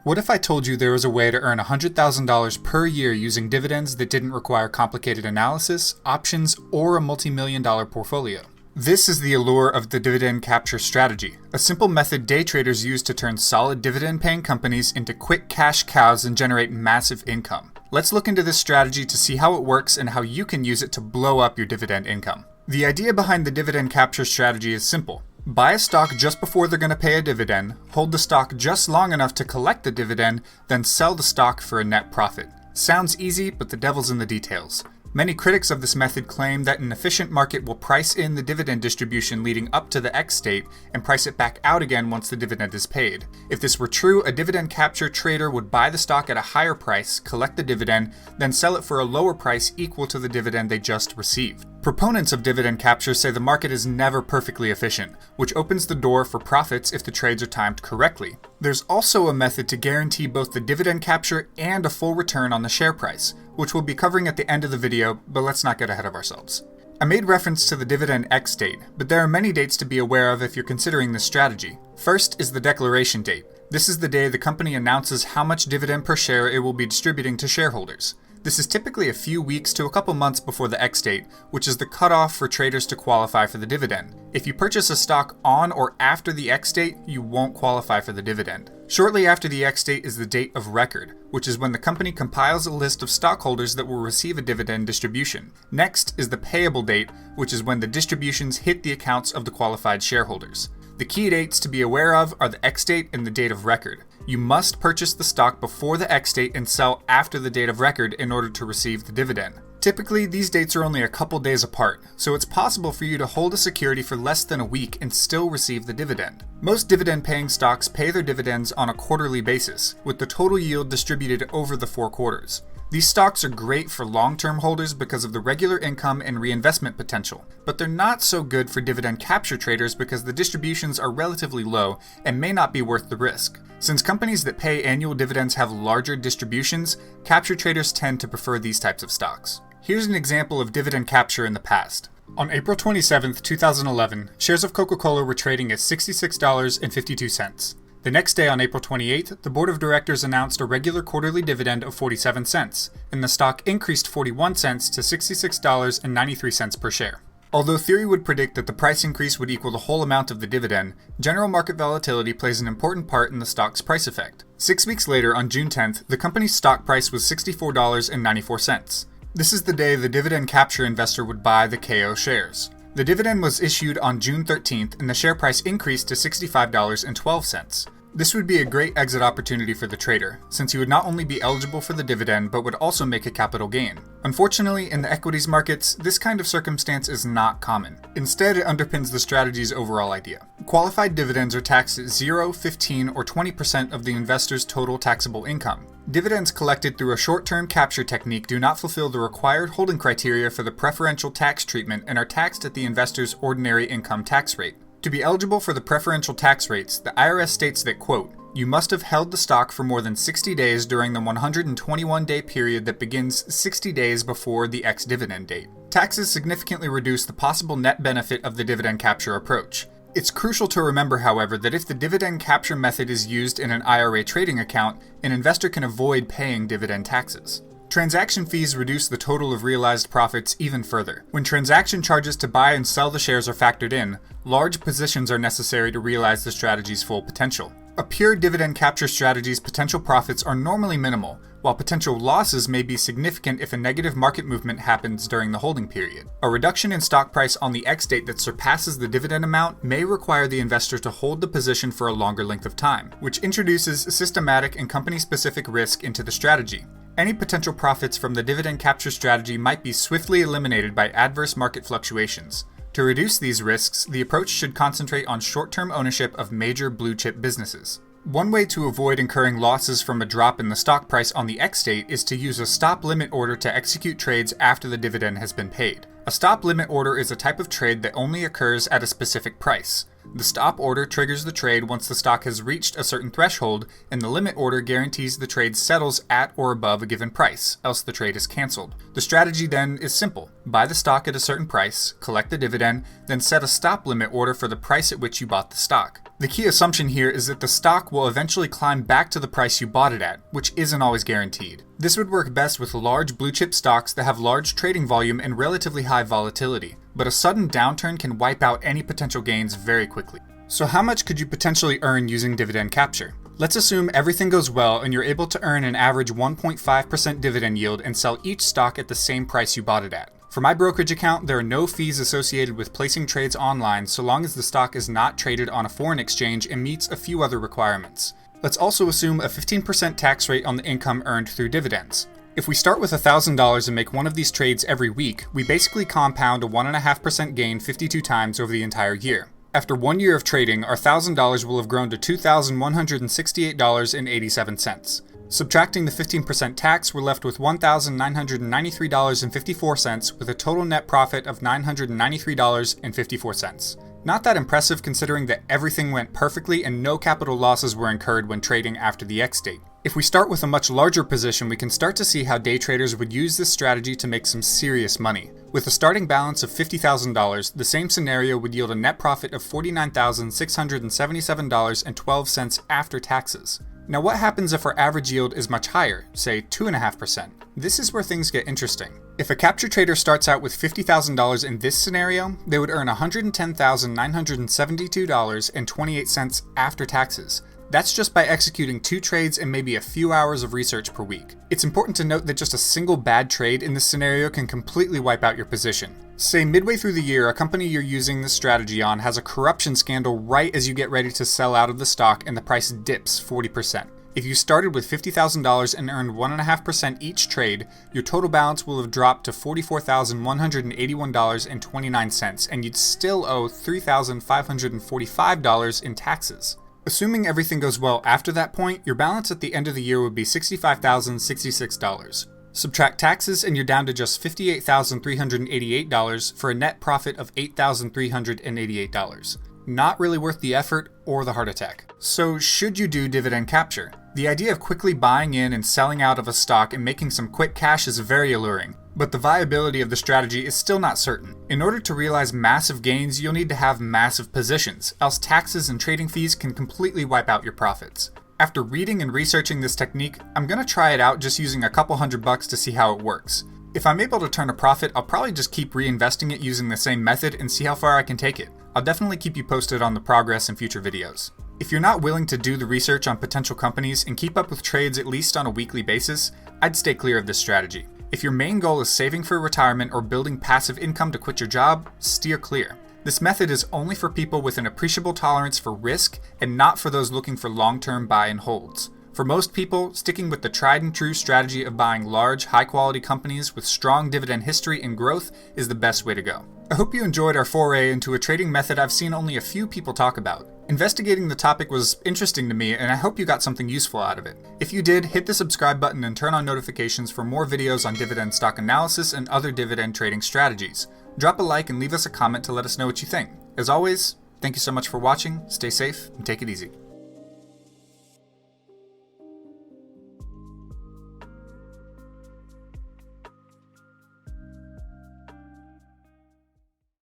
What if I told you there was a way to earn $100,000 per year using dividends that didn't require complicated analysis, options, or a multi-million-dollar portfolio? This is the allure of the dividend capture strategy, a simple method day traders use to turn solid dividend-paying companies into quick cash cows and generate massive income. Let's look into this strategy to see how it works and how you can use it to blow up your dividend income. The idea behind the dividend capture strategy is simple. Buy a stock just before they're going to pay a dividend, hold the stock just long enough to collect the dividend, then sell the stock for a net profit. Sounds easy, but the devil's in the details. Many critics of this method claim that an efficient market will price in the dividend distribution leading up to the X date and price it back out again once the dividend is paid. If this were true, a dividend capture trader would buy the stock at a higher price, collect the dividend, then sell it for a lower price equal to the dividend they just received. Proponents of dividend capture say the market is never perfectly efficient, which opens the door for profits if the trades are timed correctly. There's also a method to guarantee both the dividend capture and a full return on the share price, which we'll be covering at the end of the video, but let's not get ahead of ourselves. I made reference to the dividend X date, but there are many dates to be aware of if you're considering this strategy. First is the declaration date. This is the day the company announces how much dividend per share it will be distributing to shareholders. This is typically a few weeks to a couple months before the X date, which is the cutoff for traders to qualify for the dividend. If you purchase a stock on or after the X date, you won't qualify for the dividend. Shortly after the X date is the date of record, which is when the company compiles a list of stockholders that will receive a dividend distribution. Next is the payable date, which is when the distributions hit the accounts of the qualified shareholders. The key dates to be aware of are the X date and the date of record. You must purchase the stock before the X date and sell after the date of record in order to receive the dividend. Typically, these dates are only a couple days apart, so it's possible for you to hold a security for less than a week and still receive the dividend. Most dividend-paying stocks pay their dividends on a quarterly basis, with the total yield distributed over the 4 quarters. These stocks are great for long-term holders because of the regular income and reinvestment potential, but they're not so good for dividend capture traders because the distributions are relatively low and may not be worth the risk. Since companies that pay annual dividends have larger distributions, capture traders tend to prefer these types of stocks. Here's an example of dividend capture in the past. On April 27, 2011, shares of Coca-Cola were trading at $66.52. The next day, on April 28th, the board of directors announced a regular quarterly dividend of 47 cents, and the stock increased 41 cents to $66.93 per share. Although theory would predict that the price increase would equal the whole amount of the dividend, general market volatility plays an important part in the stock's price effect. 6 weeks later, on June 10th, the company's stock price was $64.94. This is the day the dividend capture investor would buy the KO shares. The dividend was issued on June 13th, and the share price increased to $65.12. This would be a great exit opportunity for the trader, since he would not only be eligible for the dividend but would also make a capital gain. Unfortunately, in the equities markets, this kind of circumstance is not common. Instead, it underpins the strategy's overall idea. Qualified dividends are taxed at 0, 15, or 20% of the investor's total taxable income. Dividends collected through a short-term capture technique do not fulfill the required holding criteria for the preferential tax treatment and are taxed at the investor's ordinary income tax rate. To be eligible for the preferential tax rates, the IRS states that, quote, "You must have held the stock for more than 60 days during the 121-day period that begins 60 days before the ex-dividend date." Taxes significantly reduce the possible net benefit of the dividend capture approach. It's crucial to remember, however, that if the dividend capture method is used in an IRA trading account, an investor can avoid paying dividend taxes. Transaction fees reduce the total of realized profits even further. When transaction charges to buy and sell the shares are factored in, large positions are necessary to realize the strategy's full potential. A pure dividend capture strategy's potential profits are normally minimal, while potential losses may be significant if a negative market movement happens during the holding period. A reduction in stock price on the X date that surpasses the dividend amount may require the investor to hold the position for a longer length of time, which introduces systematic and company-specific risk into the strategy. Any potential profits from the dividend capture strategy might be swiftly eliminated by adverse market fluctuations. To reduce these risks, the approach should concentrate on short-term ownership of major blue-chip businesses. One way to avoid incurring losses from a drop in the stock price on the X date is to use a stop limit order to execute trades after the dividend has been paid. A stop limit order is a type of trade that only occurs at a specific price. The stop order triggers the trade once the stock has reached a certain threshold, and the limit order guarantees the trade settles at or above a given price, else the trade is canceled. The strategy then is simple. Buy the stock at a certain price, collect the dividend, then set a stop limit order for the price at which you bought the stock. The key assumption here is that the stock will eventually climb back to the price you bought it at, which isn't always guaranteed. This would work best with large blue chip stocks that have large trading volume and relatively high volatility, but a sudden downturn can wipe out any potential gains very quickly. So how much could you potentially earn using dividend capture? Let's assume everything goes well and you're able to earn an average 1.5% dividend yield and sell each stock at the same price you bought it at. For my brokerage account, there are no fees associated with placing trades online so long as the stock is not traded on a foreign exchange and meets a few other requirements. Let's also assume a 15% tax rate on the income earned through dividends. If we start with $1,000 and make one of these trades every week, we basically compound a 1.5% gain 52 times over the entire year. After 1 year of trading, our $1,000 will have grown to $2,168.87. Subtracting the 15% tax, we're left with $1,993.54 with a total net profit of $993.54. Not that impressive considering that everything went perfectly and no capital losses were incurred when trading after the X date. If we start with a much larger position, we can start to see how day traders would use this strategy to make some serious money. With a starting balance of $50,000, the same scenario would yield a net profit of $49,677.12 after taxes. Now what happens if our average yield is much higher, say 2.5%? This is where things get interesting. If a capture trader starts out with $50,000 in this scenario, they would earn $110,972.28 after taxes. That's just by executing 2 trades and maybe a few hours of research per week. It's important to note that just a single bad trade in this scenario can completely wipe out your position. Say midway through the year, a company you're using this strategy on has a corruption scandal right as you get ready to sell out of the stock and the price dips 40%. If you started with $50,000 and earned 1.5% each trade, your total balance will have dropped to $44,181.29 and you'd still owe $3,545 in taxes. Assuming everything goes well after that point, your balance at the end of the year would be $65,066. Subtract taxes and you're down to just $58,388 for a net profit of $8,388. Not really worth the effort or the heart attack. So should you do dividend capture? The idea of quickly buying in and selling out of a stock and making some quick cash is very alluring, but the viability of the strategy is still not certain. In order to realize massive gains, you'll need to have massive positions, else taxes and trading fees can completely wipe out your profits. After reading and researching this technique, I'm gonna try it out just using a couple $100 to see how it works. If I'm able to turn a profit, I'll probably just keep reinvesting it using the same method and see how far I can take it. I'll definitely keep you posted on the progress in future videos. If you're not willing to do the research on potential companies and keep up with trades at least on a weekly basis, I'd stay clear of this strategy. If your main goal is saving for retirement or building passive income to quit your job, steer clear. This method is only for people with an appreciable tolerance for risk and not for those looking for long-term buy and holds. For most people, sticking with the tried and true strategy of buying large, high-quality companies with strong dividend history and growth is the best way to go. I hope you enjoyed our foray into a trading method I've seen only a few people talk about. Investigating the topic was interesting to me, and I hope you got something useful out of it. If you did, hit the subscribe button and turn on notifications for more videos on dividend stock analysis and other dividend trading strategies. Drop a like and leave us a comment to let us know what you think. As always, thank you so much for watching, stay safe, and take it easy.